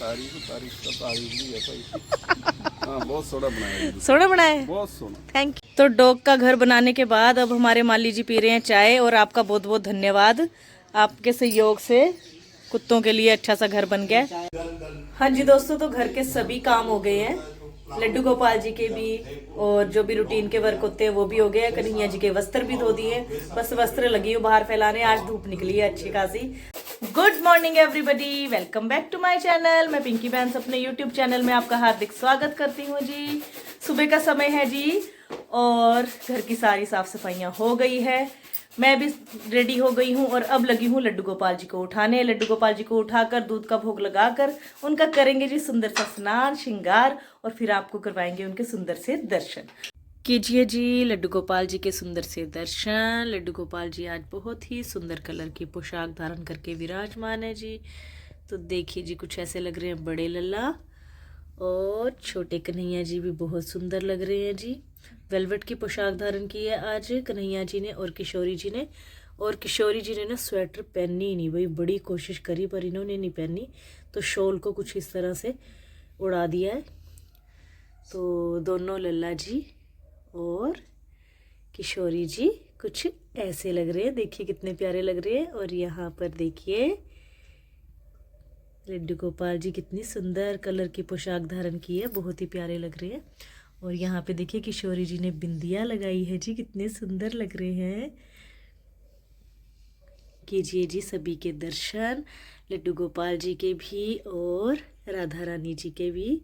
तारीफ तारीफ का तारीफ भी है भाई। हाँ बहुत सोना बनाया है। सोना बनाए, बहुत सोना। Thank you. तो डॉग का घर बनाने के बाद अब हमारे माली जी पी रहे हैं चाय, और आपका बहुत बहुत धन्यवाद, आपके सहयोग से कुत्तों के लिए अच्छा सा घर बन गया। हाँ जी दोस्तों, तो घर के सभी काम हो गए हैं, लड्डू गोपाल जी के भी, और जो भी रूटीन के वर्क होते हैं वो भी हो गए। कन्हैया जी के वस्त्र भी धो दिए, बस वस्त्र लगी हूँ बाहर फैलाने, आज धूप निकली है अच्छी खासी। Good morning everybody, welcome back to my channel. मैं पिंकी बैंस अपने यूट्यूब चैनल में आपका हार्दिक स्वागत करती हूँ जी। सुबह का समय है जी, और घर की सारी साफ सफाइयाँ हो गई है, मैं भी रेडी हो गई हूँ, और अब लगी हूँ लड्डू गोपाल जी को उठाने। लड्डू गोपाल जी को उठाकर दूध का भोग लगाकर उनका करेंगे जी सुंदर सा स्नान श्रृंगार, और फिर आपको करवाएंगे उनके सुंदर से दर्शन। कीजिए जी लड्डू गोपाल जी के सुंदर से दर्शन। लड्डू गोपाल जी आज बहुत ही सुंदर कलर की पोशाक धारण करके विराजमान है जी। तो देखिए जी, कुछ ऐसे लग रहे हैं बड़े लल्ला, और छोटे कन्हैया जी भी बहुत सुंदर लग रहे हैं जी। वेलवेट की पोशाक धारण की है आज कन्हैया जी ने और किशोरी जी ने। और किशोरी जी ने ना स्वेटर पहनी ही नहीं भाई, बड़ी कोशिश करी पर इन्होंने नहीं पहनी, तो शॉल को कुछ इस तरह से उड़ा दिया है। तो दोनों लल्ला जी और किशोरी जी कुछ ऐसे लग रहे हैं, देखिए कितने प्यारे लग रहे हैं। और यहाँ पर देखिए लड्डू गोपाल जी कितनी सुंदर कलर की पोशाक धारण की है, बहुत ही प्यारे लग रहे हैं। और यहाँ पे देखिए किशोरी जी ने बिंदिया लगाई है जी, कितने सुंदर लग रहे हैं। कीजिए जी सभी के दर्शन, लड्डू गोपाल जी के भी और राधा रानी जी के भी।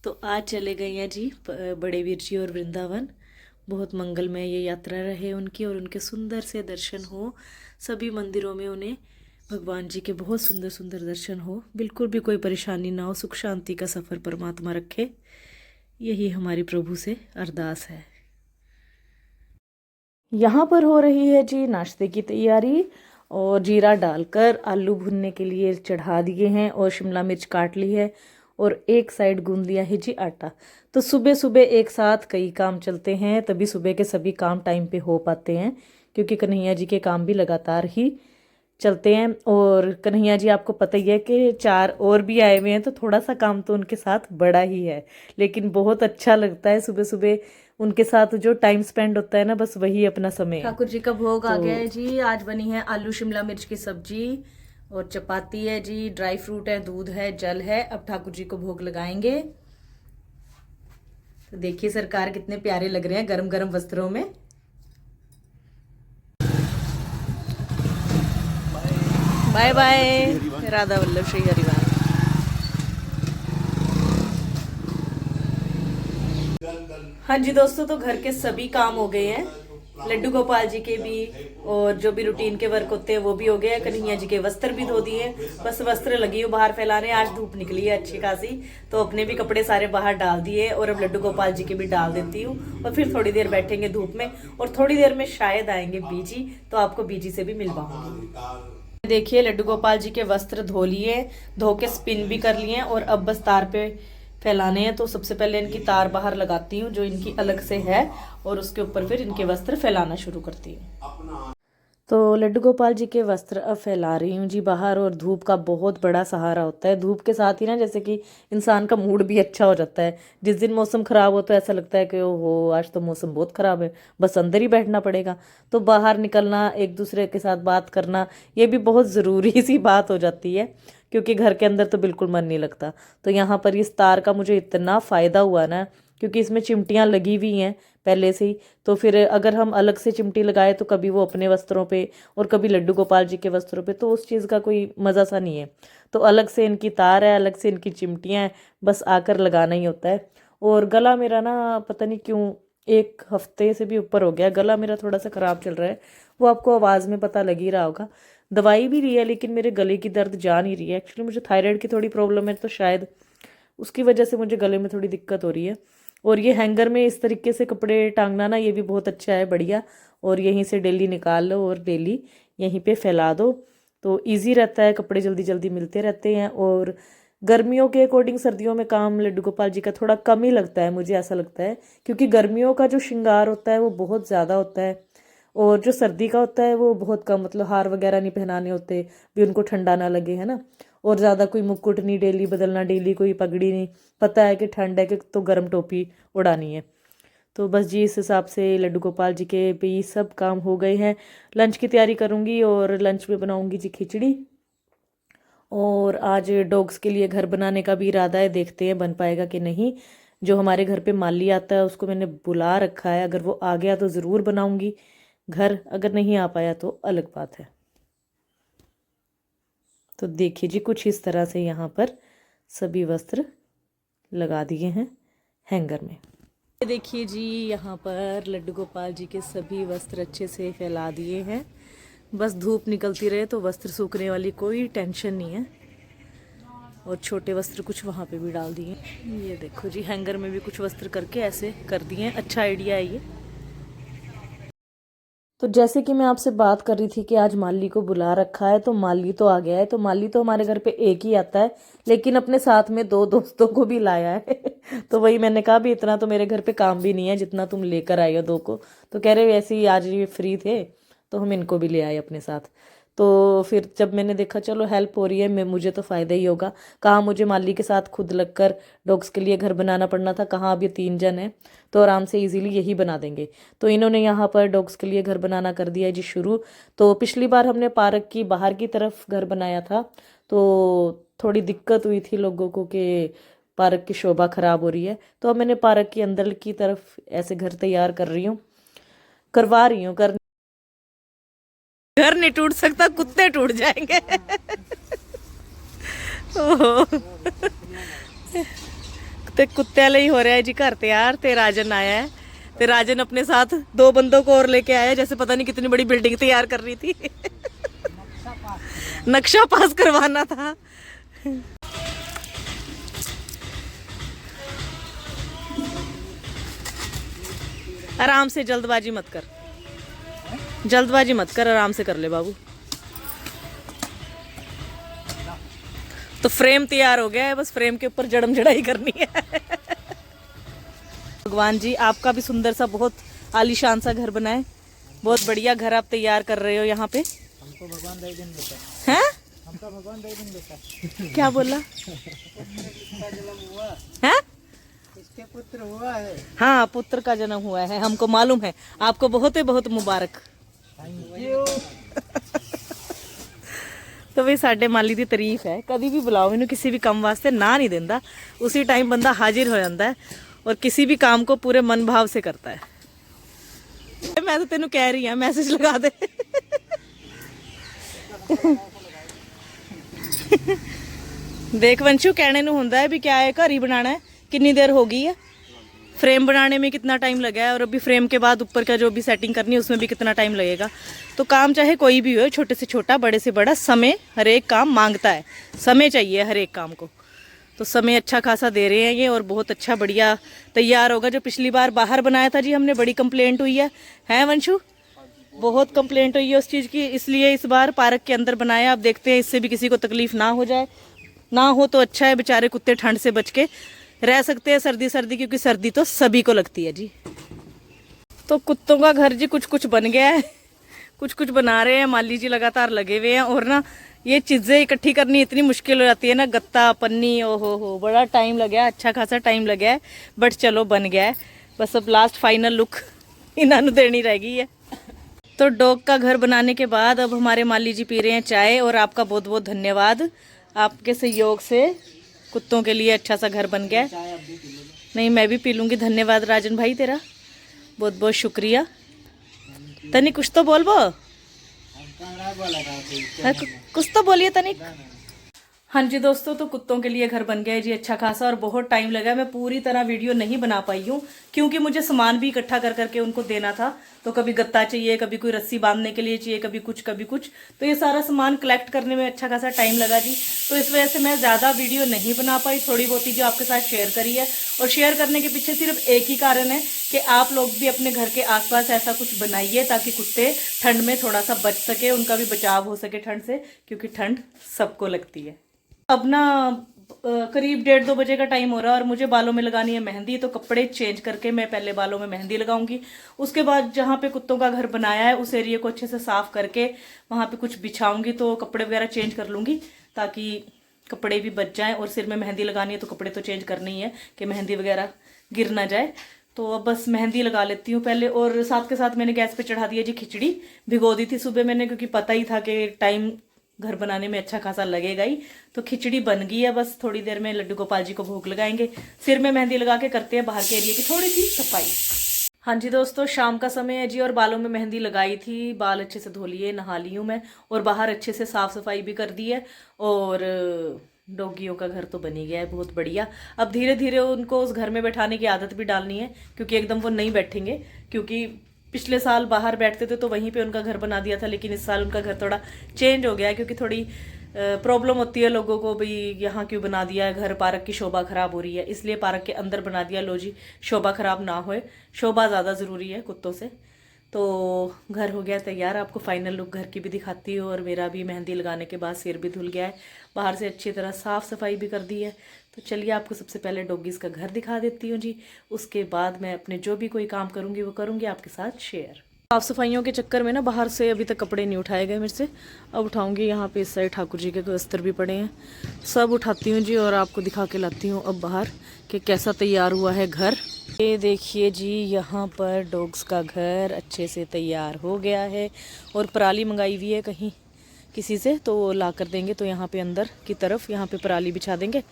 तो आज चले गए हैं जी बड़े वीर जी और वृंदावन। बहुत मंगलमय ये यात्रा रहे उनकी, और उनके सुंदर से दर्शन हो सभी मंदिरों में, उन्हें भगवान जी के बहुत सुंदर सुंदर दर्शन हो, बिल्कुल भी कोई परेशानी ना हो, सुख शांति का सफ़र परमात्मा रखे, यही हमारी प्रभु से अरदास है। यहाँ पर हो रही है जी नाश्ते की तैयारी, और जीरा डालकर आलू भुनने के लिए चढ़ा दिए हैं, और शिमला मिर्च काट ली है, और एक साइड गूंद लिया है जी आटा। तो सुबह सुबह एक साथ कई काम चलते हैं, तभी सुबह के सभी काम टाइम पे हो पाते हैं, क्योंकि कन्हैया जी के काम भी लगातार ही चलते हैं। और कन्हैया जी आपको पता ही है कि 4 और भी आए हुए हैं, तो थोड़ा सा काम तो उनके साथ बड़ा ही है, लेकिन बहुत अच्छा लगता है सुबह सुबह उनके साथ जो टाइम स्पेंड होता है ना, बस वही अपना समय है। ठाकुर जी का भोग आ गया है जी। आज बनी है आलू शिमला मिर्च की सब्जी, और चपाती है जी, ड्राई फ्रूट है, दूध है, जल है। अब ठाकुर जी को भोग लगाएंगे। तो देखिए सरकार कितने प्यारे लग रहे हैं गरम गरम वस्त्रों में। Bye bye, Radha Vallabh Shri Harivansh. हाँ जी दोस्तों, तो घर के सभी काम हो गए हैं, लड्डू गोपाल जी के भी, और जो भी रूटीन के वर्क होते हैं वो भी हो गए। कन्हैया जी के वस्त्र भी धो दिए, बस वस्त्र लगी हूँ बाहर फैलाने, आज धूप निकली है अच्छी खासी, तो अपने भी कपड़े सारे बाहर डाल दिए, और अब लड्डू गोपाल जी के भी डाल देती हूँ, और फिर थोड़ी देर बैठेंगे धूप में, और थोड़ी देर में शायद आएंगे बीजी, तो आपको बीजी से भी मिलवाऊंगी। देखिए लड्डू गोपाल जी के वस्त्र धो लिए, धो के स्पिन भी कर लिए, और अब बस तार पे फैलाने हैं। तो सबसे पहले इनकी तार बाहर लगाती हूँ जो इनकी अलग से है, और उसके ऊपर फिर इनके वस्त्र फैलाना शुरू करती हूँ। तो लड्डू गोपाल जी के वस्त्र अब फैला रही हूँ जी बाहर, और धूप का बहुत बड़ा सहारा होता है। धूप के साथ ही ना जैसे कि इंसान का मूड भी अच्छा हो जाता है। जिस दिन मौसम ख़राब हो तो ऐसा लगता है कि ओहो आज तो मौसम बहुत ख़राब है, बस अंदर ही बैठना पड़ेगा। तो बाहर निकलना, एक दूसरे के साथ बात करना, ये भी बहुत ज़रूरी सी बात हो जाती है, क्योंकि घर के अंदर तो बिल्कुल मन नहीं लगता। तो यहाँ पर इस तार का मुझे इतना फ़ायदा हुआ ना, क्योंकि इसमें चिमटियाँ लगी हुई हैं पहले से ही, तो फिर अगर हम अलग से चिमटी लगाए तो कभी वो अपने वस्त्रों पे और कभी लड्डू गोपाल जी के वस्त्रों पे, तो उस चीज़ का कोई मज़ा सा नहीं है। तो अलग से इनकी तार है, अलग से इनकी चिमटियाँ हैं, बस आकर लगाना ही होता है। और गला मेरा ना पता नहीं क्यों 1 हफ्ते से भी ऊपर हो गया, गला मेरा थोड़ा सा ख़राब चल रहा है, वो आपको आवाज़ में पता लग ही रहा होगा। दवाई भी ली है लेकिन मेरे गले की दर्द जा नहीं रही है। एक्चुअली मुझे थायराइड की थोड़ी प्रॉब्लम है, तो शायद उसकी वजह से मुझे गले में थोड़ी दिक्कत हो रही है। और ये हैंगर में इस तरीके से कपड़े टांगना ना, ये भी बहुत अच्छा है, बढ़िया। और यहीं से डेली निकाल लो और डेली यहीं पे फैला दो, तो इजी रहता है, कपड़े जल्दी जल्दी मिलते रहते हैं। और गर्मियों के अकॉर्डिंग सर्दियों में काम लड्डू गोपाल जी का थोड़ा कम ही लगता है, मुझे ऐसा लगता है, क्योंकि गर्मियों का जो श्रृंगार होता है वो बहुत ज़्यादा होता है, और जो सर्दी का होता है वो बहुत कम, मतलब हार वगैरह नहीं पहनाने होते भी, उनको ठंडा ना लगे, है ना। और ज़्यादा कोई मुकुट नहीं डेली बदलना, डेली कोई पगड़ी नहीं, पता है कि ठंड है कि तो गर्म टोपी उड़ानी है। तो बस जी इस हिसाब से लड्डू गोपाल जी के भी सब काम हो गए हैं। लंच की तैयारी करूँगी और लंच में बनाऊँगी जी खिचड़ी। और आज डॉग्स के लिए घर बनाने का भी इरादा है, देखते हैं बन पाएगा कि नहीं। जो हमारे घर पे माली आता है उसको मैंने बुला रखा है, अगर वो आ गया तो ज़रूर बनाऊँगी घर, अगर नहीं आ पाया तो अलग बात है। तो देखिए जी कुछ इस तरह से यहाँ पर सभी वस्त्र लगा दिए हैं हैंगर में। देखिए जी यहाँ पर लड्डू गोपाल जी के सभी वस्त्र अच्छे से फैला दिए हैं। बस धूप निकलती रहे तो वस्त्र सूखने वाली कोई टेंशन नहीं है। और छोटे वस्त्र कुछ वहाँ पे भी डाल दिए। ये देखो जी हैंगर में भी कुछ वस्त्र करके ऐसे कर दिए। अच्छा आइडिया है ये। तो जैसे कि मैं आपसे बात कर रही थी कि आज माली को बुला रखा है, तो माली तो आ गया है। तो माली तो हमारे घर पे एक ही आता है, लेकिन अपने साथ में 2 दोस्तों को भी लाया है। तो वही मैंने कहा भी इतना तो मेरे घर पे काम भी नहीं है जितना तुम लेकर आए हो 2 को। तो कह रहे वैसे ही आज ये फ्री थे तो हम इनको भी ले आए अपने साथ। तो फिर जब मैंने देखा चलो हेल्प हो रही है, मैं मुझे तो फ़ायदा ही होगा। कहाँ मुझे माली के साथ खुद लगकर डॉग्स के लिए घर बनाना पड़ना था, कहाँ अब ये 3 जन हैं तो आराम से इजीली यही बना देंगे। तो इन्होंने यहाँ पर डॉग्स के लिए घर बनाना कर दिया है जी शुरू। तो पिछली बार हमने पार्क की बाहर की तरफ घर बनाया था, तो थोड़ी दिक्कत हुई थी लोगों को कि पार्क की शोभा ख़राब हो रही है। तो अब मैंने पार्क के अंदर की तरफ ऐसे घर तैयार करवा रही हूँ। घर नहीं टूट सकता, कुत्ते टूट जाएंगे। ओहो ते कुत्ते वाले ही हो रहा है जी घर तैयार। ते राजन आया है, ते राजन अपने साथ 2 बंदों को और लेके आया, जैसे पता नहीं कितनी बड़ी बिल्डिंग तैयार कर रही थी। नक्शा पास करवाना था। आराम से, जल्दबाजी मत कर, जल्दबाजी मत कर, आराम से कर ले बाबू। तो फ्रेम तैयार हो गया है, बस फ्रेम के ऊपर जड़म जड़ाई करनी है। भगवान जी आपका भी सुंदर सा बहुत आलीशान सा घर बनाए। बहुत बढ़िया घर आप तैयार कर रहे हो यहाँ पे। हमको भगवान दे दिन देता है। हमको भगवान दे दिन देता है। क्या बोला? है? इसके पुत्र हुआ है। हाँ पुत्र का जन्म हुआ है, हमको मालूम है। आपको बहुत बहुत मुबारक। तो भाई साडे माली की तारीफ है, कभी भी बुलाओ इन्हें किसी भी काम वास्ते ना नहीं देता, उसी टाइम बंदा हाजिर हो जाता है और किसी भी काम को पूरे मन भाव से करता है। मैं तो तेनू कह रही हूँ मैसेज लगा दे। देख वंशु कहने नू होंदा है भी क्या है घर ही बनाना है, कितनी देर हो गई है, फ्रेम बनाने में कितना टाइम लगा है और अभी फ्रेम के बाद ऊपर का जो भी सेटिंग करनी है उसमें भी कितना टाइम लगेगा। तो काम चाहे कोई भी हो, छोटे से छोटा बड़े से बड़ा, समय हर एक काम मांगता है, समय चाहिए हर एक काम को। तो समय अच्छा खासा दे रहे हैं ये और बहुत अच्छा बढ़िया तैयार होगा। जो पिछली बार बाहर बनाया था जी हमने, बड़ी कंप्लेंट हुई है वंशु? बहुत कंप्लेंट हुई है उस चीज़ की, इसलिए इस बार पार्क के अंदर बनाया। अब देखते हैं इससे भी किसी को तकलीफ ना हो जाए, ना हो तो अच्छा है, बेचारे कुत्ते ठंड से बच के रह सकते हैं सर्दी क्योंकि सर्दी तो सभी को लगती है जी। तो कुत्तों का घर जी कुछ कुछ बन गया है, कुछ कुछ बना रहे हैं माली जी, लगातार लगे हुए हैं। और ना ये चीज़ें इकट्ठी करनी इतनी मुश्किल हो जाती है ना, गत्ता पन्नी, ओहो बड़ा टाइम लगा है, अच्छा खासा टाइम लगा है, बट चलो बन गया है। बस अब लास्ट फाइनल लुक इन्होंने देनी रह गई है। तो डॉग का घर बनाने के बाद अब हमारे माली जी पी रहे हैं चाय, और आपका बहुत बहुत धन्यवाद, आपके सहयोग से कुत्तों के लिए अच्छा सा घर बन गया है। नहीं मैं भी पी लूँगी, धन्यवाद राजन भाई तेरा, बहुत बहुत शुक्रिया। तनिक कुछ तो बोल बो, कुछ तो बोलिए तनिक। हाँ जी दोस्तों, तो कुत्तों के लिए घर बन गया है जी अच्छा खासा, और बहुत टाइम लगा। मैं पूरी तरह वीडियो नहीं बना पाई हूँ क्योंकि मुझे सामान भी इकट्ठा कर करके उनको देना था। तो कभी गत्ता चाहिए, कभी कोई रस्सी बांधने के लिए चाहिए, कभी कुछ कभी कुछ, तो ये सारा सामान कलेक्ट करने में अच्छा खासा टाइम लगा जी। तो इस वजह से मैं ज़्यादा वीडियो नहीं बना पाई, थोड़ी बहुत ही जो आपके साथ शेयर करी है। और शेयर करने के पीछे सिर्फ एक ही कारण है कि आप लोग भी अपने घर के आसपास ऐसा कुछ बनाइए ताकि कुत्ते ठंड में थोड़ा सा बच सके, उनका भी बचाव हो सके ठंड से, क्योंकि ठंड सबको लगती है। अब ना करीब 1:30-2 बजे का टाइम हो रहा है और मुझे बालों में लगानी है मेहंदी। तो कपड़े चेंज करके मैं पहले बालों में मेहंदी लगाऊंगी, उसके बाद जहाँ पे कुत्तों का घर बनाया है उस एरिया को अच्छे से साफ करके वहाँ पे कुछ बिछाऊंगी, तो कपड़े वगैरह चेंज कर लूँगी ताकि कपड़े भी बच जाएं, और सिर में मेहंदी लगानी है तो कपड़े तो चेंज करनी ही है कि मेहंदी वगैरह गिर ना जाए। तो अब बस मेहंदी लगा लेती हूँ पहले, और साथ के साथ मैंने गैस पे चढ़ा दिया जी खिचड़ी। भिगो दी थी सुबह मैंने, क्योंकि पता ही था कि टाइम घर बनाने में अच्छा खासा लगेगा ही। तो खिचड़ी बन गई है, बस थोड़ी देर में लड्डू गोपाल जी को भोग लगाएंगे। सिर में मेहंदी लगा के करते हैं बाहर के एरिया की थोड़ी सी सफाई। हाँ जी दोस्तों, शाम का समय है जी, और बालों में मेहंदी लगाई थी, बाल अच्छे से धो लिए, नहा ली हूँ मैं, और बाहर अच्छे से साफ सफाई भी कर दी है। और डॉगियों का घर तो बन ही गया है बहुत बढ़िया। अब धीरे धीरे उनको उस घर में बैठाने की आदत भी डालनी है, क्योंकि एकदम वो नहीं बैठेंगे। क्योंकि पिछले साल बाहर बैठते थे तो वहीं पे उनका घर बना दिया था, लेकिन इस साल उनका घर थोड़ा चेंज हो गया है, क्योंकि थोड़ी प्रॉब्लम होती है लोगों को, भाई यहाँ क्यों बना दिया है घर, पार्क की शोभा खराब हो रही है, इसलिए पार्क के अंदर बना दिया। लो जी, शोभा खराब ना होए, शोभा ज़्यादा ज़रूरी है कुत्तों से। तो घर हो गया तैयार, आपको फाइनल लुक घर की भी दिखाती हूँ। और मेरा भी मेहंदी लगाने के बाद सिर भी धुल गया है, बाहर से अच्छी तरह साफ़ सफाई भी कर दी है। तो चलिए आपको सबसे पहले डॉगीज़ का घर दिखा देती हूँ जी, उसके बाद मैं अपने जो भी कोई काम करूँगी वो करूँगी आपके साथ शेयर। साफ़ सफाइयों के चक्कर में ना बाहर से अभी तक कपड़े नहीं उठाए गए मेरे से, अब उठाऊंगी। यहाँ पे इस साइड ठाकुर जी के वस्त्र भी पड़े हैं, सब उठाती हूँ जी, और आपको दिखा के लाती हूँ अब बाहर कि कैसा तैयार हुआ है घर। ये देखिए जी, यहाँ पर डॉग्स का घर अच्छे से तैयार हो गया है, और पराली मंगाई हुई है कहीं किसी से, तो वो ला कर देंगे। तो यहाँ पे अंदर की तरफ यहाँ पे पराली बिछा देंगे,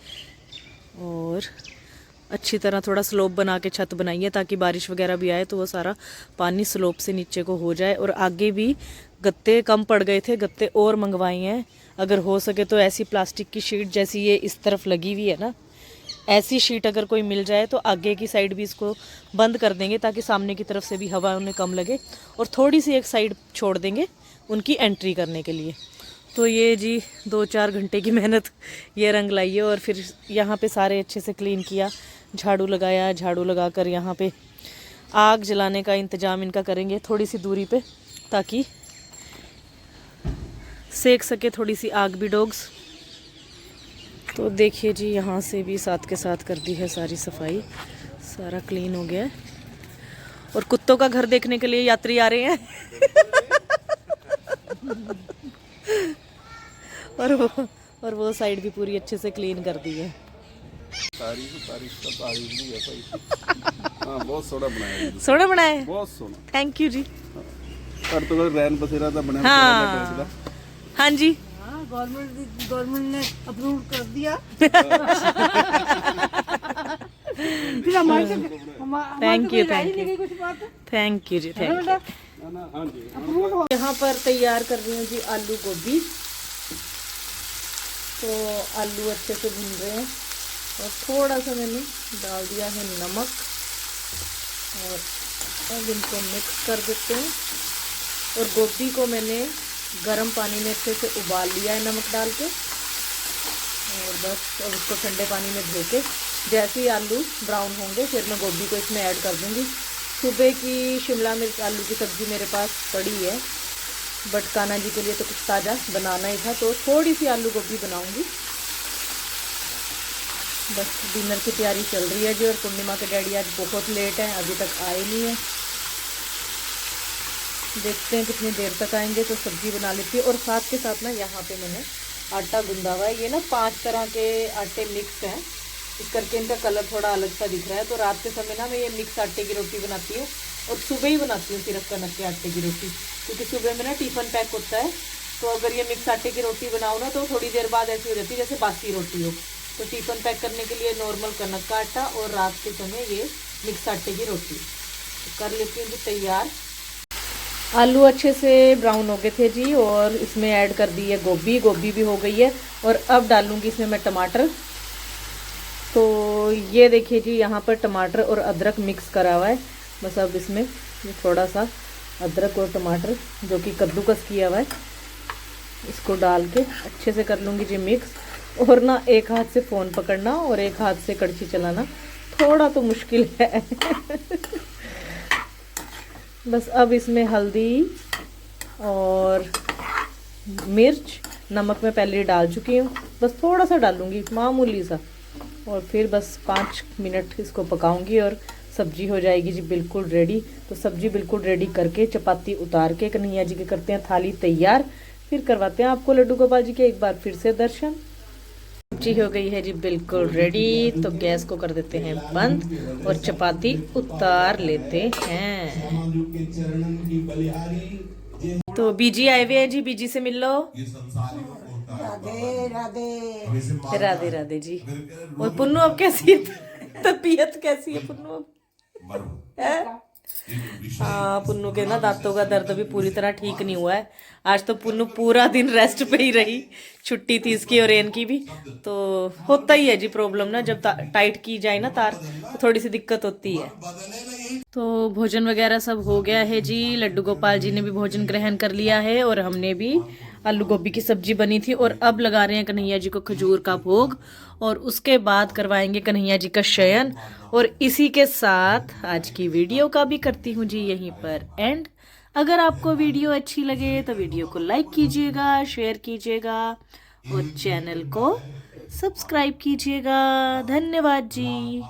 और अच्छी तरह थोड़ा स्लोप बना के छत बनाई है, ताकि बारिश वगैरह भी आए तो वो सारा पानी स्लोप से नीचे को हो जाए। और आगे भी गत्ते कम पड़ गए थे, गत्ते और मंगवाए हैं। अगर हो सके तो ऐसी प्लास्टिक की शीट जैसी ये इस तरफ लगी हुई है ना, ऐसी शीट अगर कोई मिल जाए तो आगे की साइड भी इसको बंद कर देंगे, ताकि सामने की तरफ से भी हवा उन्हें कम लगे, और थोड़ी सी एक साइड छोड़ देंगे उनकी एंट्री करने के लिए। तो ये जी 2-4 घंटे की मेहनत ये रंग लाई है। और फिर यहाँ पे सारे अच्छे से क्लीन किया, झाड़ू लगाया, झाड़ू लगाकर यहाँ पे आग जलाने का इंतज़ाम इनका करेंगे थोड़ी सी दूरी पे, ताकि सेक सके थोड़ी सी आग भी डॉग्स। तो देखिए जी, यहाँ से भी साथ के साथ कर दी है सारी सफाई, सारा क्लीन हो गया है। और कुत्तों का घर देखने के लिए यात्री आ रहे हैं और वो साइड भी पूरी अच्छे से क्लीन कर दी है। तारीफ का तारीफ भी है भाई। हाँ, बहुत सोहना बनाया है। सोहना बनाया है, बहुत सोहना, थैंक यू जी। पर तो रैन बसेरा था बना। हाँ हाँ जी, गवर्नमेंट ने अप्रूव कर दिया। थैंक यू थैंक यू जी, थैंक यू। यहाँ पर तैयार कर रही हूँ जी आलू गोभी। तो आलू अच्छे से भून रहे हैं, और थोड़ा सा मैंने डाल दिया है नमक, और अब इनको मिक्स कर देते हैं। और गोभी को मैंने गर्म पानी में अच्छे से उबाल लिया है नमक डाल के, और बस अब उसको ठंडे पानी में धो के जैसे ही आलू ब्राउन होंगे फिर मैं गोभी को इसमें ऐड कर दूँगी। सुबह की शिमला मिर्च आलू की सब्ज़ी मेरे पास पड़ी है, बट कान्हा जी के लिए तो कुछ ताज़ा बनाना ही था, तो थोड़ी सी आलू गोभी बनाऊँगी। बस डिनर की तैयारी चल रही है जी, और पूर्णिमा के डैडी आज बहुत लेट हैं, अभी तक आए नहीं हैं। देखते हैं कितनी देर तक आएंगे, तो सब्जी बना लेती है। और साथ के साथ ना यहाँ पे मैंने आटा गूंदा हुआ है, ये ना 5 तरह के आटे मिक्स हैं, इस करके इनका कलर थोड़ा अलग सा दिख रहा है। तो रात के समय ना मैं ये मिक्स आटे की रोटी बनाती हूँ, और सुबह ही बनाती हूँ सिर्फ कनक के आटे की रोटी, क्योंकि सुबह में ना टिफ़िन पैक होता है। तो अगर ये मिक्स आटे की रोटी बनाओ ना, तो थोड़ी देर बाद ऐसी हो जाती है जैसे बासी रोटी हो। तो टिफ़िन पैक करने के लिए नॉर्मल कनक का आटा, और रात के समय ये मिक्स आटे की रोटी तो कर लेती हूँ जी तैयार। आलू अच्छे से ब्राउन हो गए थे जी, और इसमें ऐड कर दी है गोभी, गोभी भी हो गई है। और अब डालूंगी इसमें मैं टमाटर। तो ये देखिए जी, यहाँ पर टमाटर और अदरक मिक्स करा हुआ है। बस अब इसमें थोड़ा सा अदरक और टमाटर जो कि कद्दूकस किया हुआ है, इसको डाल के अच्छे से कर लूँगी जी मिक्स। और ना एक हाथ से फ़ोन पकड़ना और एक हाथ से कड़छी चलाना थोड़ा तो मुश्किल है बस अब इसमें हल्दी और मिर्च, नमक मैं पहले ही डाल चुकी हूँ, बस थोड़ा सा डालूँगी मामूली सा, और फिर बस 5 मिनट इसको पकाऊंगी और सब्जी हो जाएगी जी बिल्कुल रेडी। तो सब्जी बिल्कुल रेडी करके चपाती उतार के कन्हैया जी के करते हैं थाली तैयार, फिर करवाते हैं आपको लड्डू गोपाल जी के एक बार फिर से दर्शन। सब्जी हो गई है जी बिल्कुल रेडी, तो गैस को कर देते हैं बंद और चपाती उतार लेते हैं। तो बीजी आए हुए हैं जी, बीजी से मिल लो। राधे राधे। राधे राधे जी। और पुन्नू अब कैसी है, तबीयत कैसी है पुन्नू अब? है? हाँ, पुन्नू के ना दांतों का दर्द भी पूरी तरह ठीक नहीं हुआ है। आज तो पुन्नू पूरा दिन रेस्ट पे ही रही, छुट्टी थी इसकी और रेन की भी। तो होता ही है जी प्रॉब्लम ना, जब टाइट की जाए ना तार तो थोड़ी सी दिक्कत होती है। तो भोजन वगैरह सब हो गया है जी, लड्डू गोपाल जी ने भी भोजन ग्रहण कर लिया है और हमने भी। आलू गोभी की सब्जी बनी थी और अब लगा रहे हैं कन्हैया जी को खजूर का भोग और उसके बाद करवाएंगे कन्हैया जी का शयन। और इसी के साथ आज की वीडियो का भी करती हूँ जी यहीं पर एंड। अगर आपको वीडियो अच्छी लगे तो वीडियो को लाइक कीजिएगा, शेयर कीजिएगा और चैनल को सब्सक्राइब कीजिएगा। धन्यवाद जी।